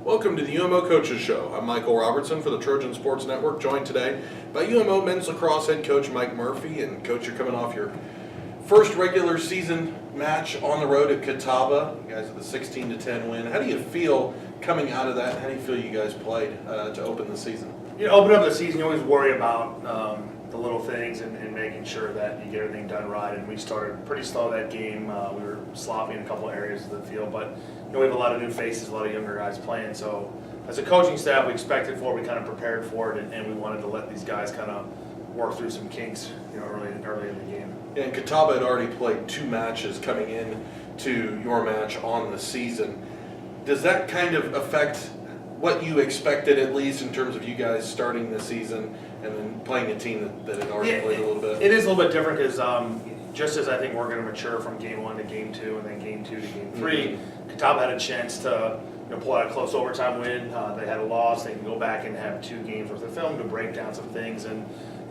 Welcome to the UMO Coaches Show. I'm Michael Robertson for the Trojan Sports Network, joined today by UMO men's lacrosse head coach Mike Murphy. And Coach, you're coming off your first regular season match on the road at Catawba. You guys have the 16-10 win. How do you feel coming out of that? How do you feel you guys played to open the season? Open up the season, you always worry about the little things and making sure that you get everything done right. And we started pretty slow that game. We were sloppy in a couple areas of the field, but we have a lot of new faces, a lot of younger guys playing. So as a coaching staff, we expected for it, we kind of prepared for it, and we wanted to let these guys kind of work through some kinks, early in the game. And Catawba had already played 2 matches coming in to your match on the season. Does that kind of affect what you expected, at least in terms of you guys starting the season and then playing a team that had already played a little bit? It is a little bit different because just as I think we're going to mature from game 1 to game 2 and then game 2 to game 3, Catawba had a chance to pull out a close overtime win. They had a loss. They can go back and have 2 games worth of film to break down some things and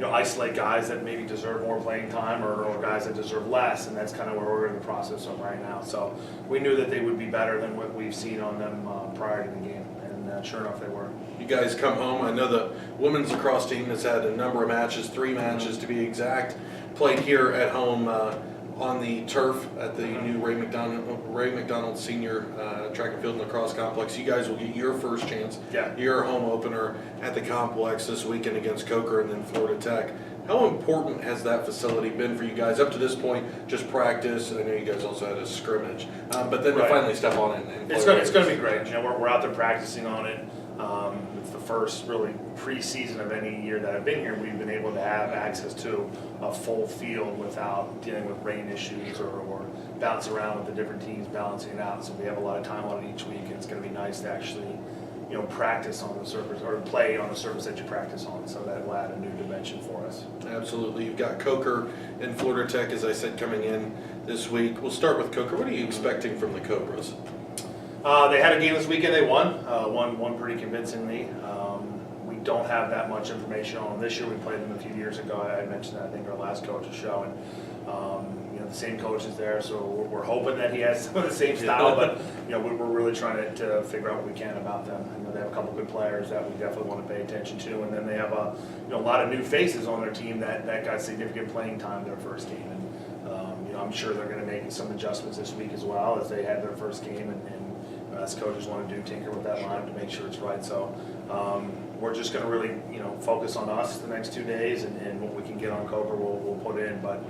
isolate guys that maybe deserve more playing time or guys that deserve less, and that's kind of where we're in the process of right now. So we knew that they would be better than what we've seen on them prior to the game, and sure enough, they were. You guys come home. I know the women's lacrosse team has had a number of matches, 3 matches to be exact, played here at home on the turf at the new Ray McDonald Senior Track and Field and Lacrosse Complex. You guys will get your first chance, your home opener at the complex this weekend against Coker and then Florida Tech. How important has that facility been for you guys up to this point? Just practice, and I know you guys also had a scrimmage, but then to finally step on it. And it's going to be great. We're out there practicing on it. It's the first really preseason of any year that I've been here. We've been able to have access to a full field without dealing with rain issues or bounce around with the different teams balancing it out. So we have a lot of time on it each week, and it's going to be nice to actually practice on the surface or play on the surface that you practice on. So that will add a new dimension for us. Absolutely. You've got Coker and Florida Tech, as I said, coming in this week. We'll start with Coker. What are you expecting from the Cobras? They had a game this weekend. They won pretty convincingly. We don't have that much information on them this year. We played them a few years ago. I mentioned that, I think, our last coach's show, and the same coach is there, so we're hoping that he has some of the same style. But we're really trying to figure out what we can about them. They have a couple good players that we definitely want to pay attention to, and then they have a lot of new faces on their team that got significant playing time their first game. And I'm sure they're going to make some adjustments this week as well, as they had their first game, and us coaches want to tinker with that line to make sure it's right. So we're just going to really focus on us the next 2 days, and what we can get on Coker we'll put in. But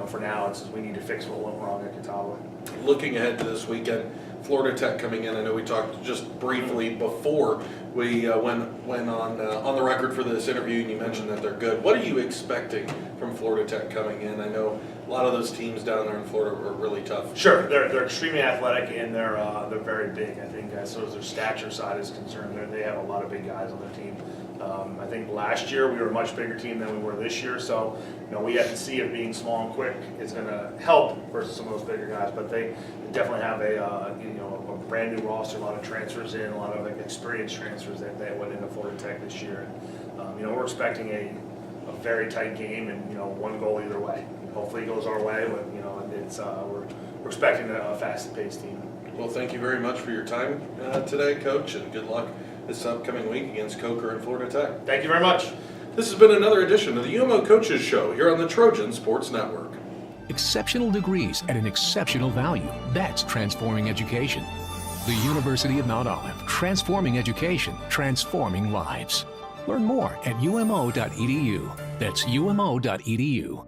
for now, we need to fix what went wrong at Catawba. Looking ahead to this weekend, Florida Tech coming in. I know we talked just briefly before we went on the record for this interview, and you mentioned that they're good. What are you expecting from Florida Tech coming in? I know a lot of those teams down there in Florida are really tough. Sure, they're extremely athletic, and they're very big. I think as far as their stature side is concerned, they have a lot of big guys on their team. I think last year we were a much bigger team than we were this year, so we have to see if being small and quick is going to help versus some of those bigger guys. But they definitely have a brand new roster, a lot of transfers in, a lot of experienced transfers that went into Florida Tech this year. And we're expecting a very tight game and 1 goal either way. Hopefully it goes our way, but we're expecting a fast-paced team. Well, thank you very much for your time today, Coach, and good luck this upcoming week against Coker and Florida Tech. Thank you very much. This has been another edition of the UMO Coaches Show here on the Trojan Sports Network. Exceptional degrees at an exceptional value. That's transforming education. The University of Mount Olive, transforming education, transforming lives. Learn more at umo.edu. That's umo.edu.